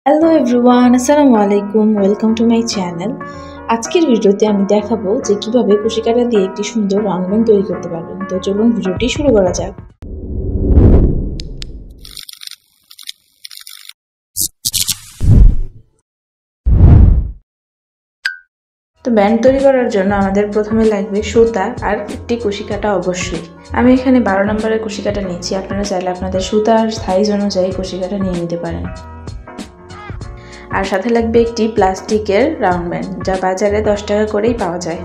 Hello everyone, আসসালামু আলাইকুম। Welcome to my channel. আজকের ভিডিওতে আমি দেখাবো যে কিভাবে কুশি কাঁটা দিয়ে একটি সুন্দর রাউন্ড ব্যান্ড তৈরি করতে পারবেন। তো চলুন ভিডিওটি শুরু করা যাক। তো ব্যান্ড তৈরি করার জন্য আমাদের প্রথমে লাগবে সুতা আর একটি কুশি কাঁটা অবশ্যই। আমি এখানে 12 নম্বরের কুশি কাঁটা নিয়েছি। আপনারা চাইলে আপনাদের সুতার সাইজ অনুযায়ী কুশি কাঁটা নিয়ে নিতে পারেন। আর সাথে লাগবে একটি প্লাস্টিকের রাউন্ড ব্যান্ড, যা বাজারে 10 টাকা করেই পাওয়া যায়।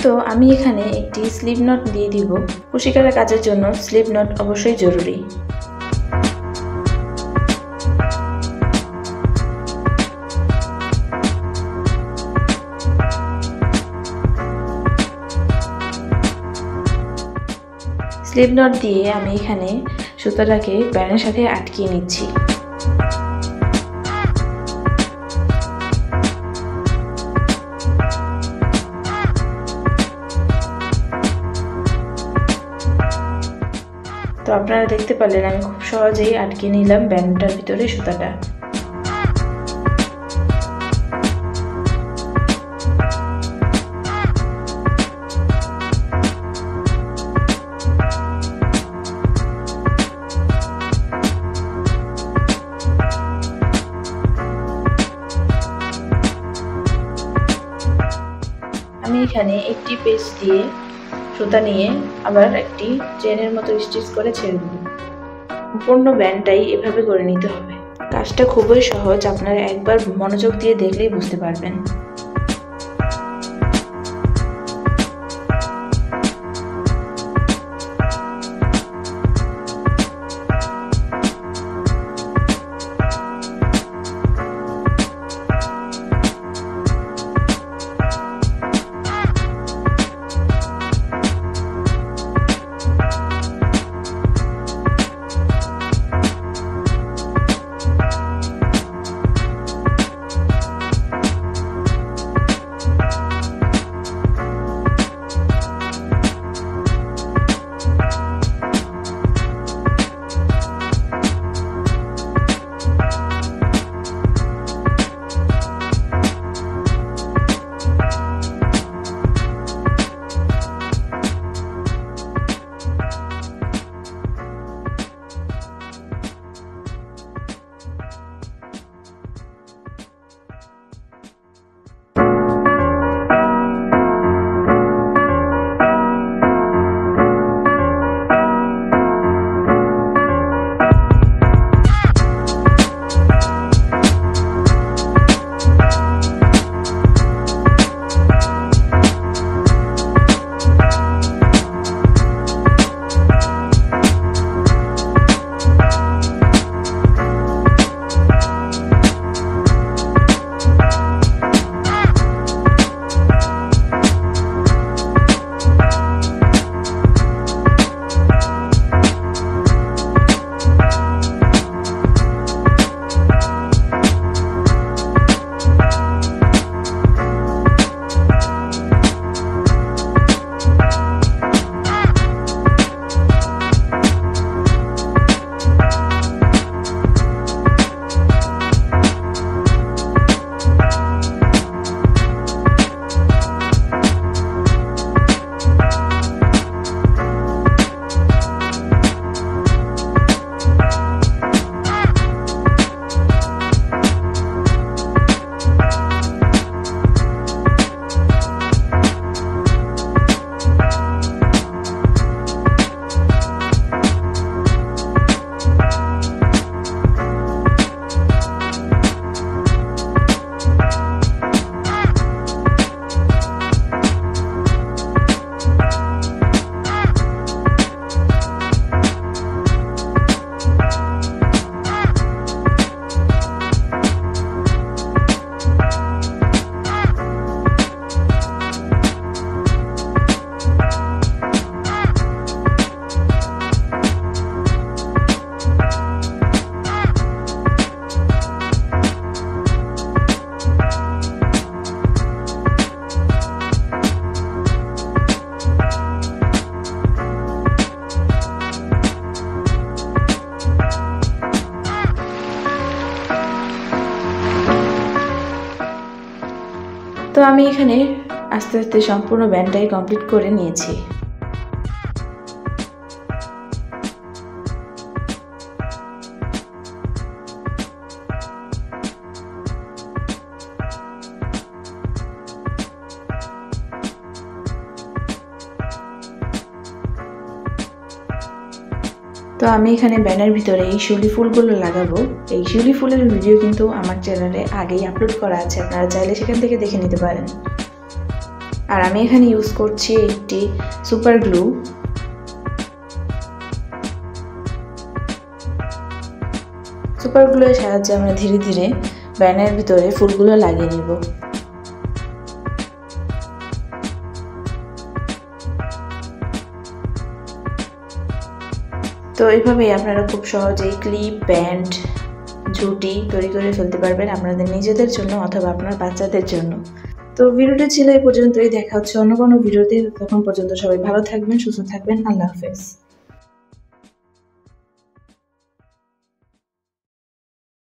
তো আমি এখানে একটি স্লিপ নট দিয়ে দিব। কুশি কাঁটা কাজের জন্য স্লিপ নট অবশ্যই জরুরি। স্লিপ নট দিয়ে আমি এখানে সুতাটাকে ব্যান্ডের সাথে আটকিয়ে নিচ্ছি। তো আপনারা দেখতে পারলেন আমি খুব সহজেই আটকে নিলাম ব্যান্ডটার ভিতরে সুতাটা। আমি এখানে একটি পেজ দিয়ে সুতা নিয়ে আবার একটি চেনের মতো স্টিচ করে ছেড়ে দেব। সম্পূর্ণ ব্যান্ডটাই এভাবে করে নিতে হবে। কাজটা খুবই সহজ, আপনারা একবার মনোযোগ দিয়ে দেখলেই বুঝতে পারবেন। আমি এখানে আস্তে আস্তে সম্পূর্ণ ব্যান্ডটাই কমপ্লিট করে নিয়েছি। তো আমি এখানে ব্যানের ভিতরে এই শিউলি ফুলগুলো লাগাবো। এই শিউলি ফুলের ভিডিও কিন্তু আমার চ্যানেলে আগেই আপলোড করা আছে, আপনারা চাইলে সেখান থেকে দেখে নিতে পারেন। আর আমি এখানে ইউজ করছি একটি সুপার গ্লু। সুপার গ্লুয়ের সাহায্যে আমরা ধীরে ধীরে ব্যানের ভিতরে ফুলগুলো লাগিয়ে নেব। তো এইভাবেই আপনারা খুব সহজেই ক্লিপ, ব্যান্ড, ঝুঁটি তৈরি করে ফেলতে পারবেন আপনাদের নিজেদের জন্য অথবা আপনার বাচ্চাদের জন্য। তো ভিডিওটি ছিল এই পর্যন্তই, দেখা হচ্ছে অন্য কোনো ভিডিওতে। তখন পর্যন্ত সবাই ভালো থাকবেন, সুস্থ থাকবেন। আল্লাহ হাফেজ।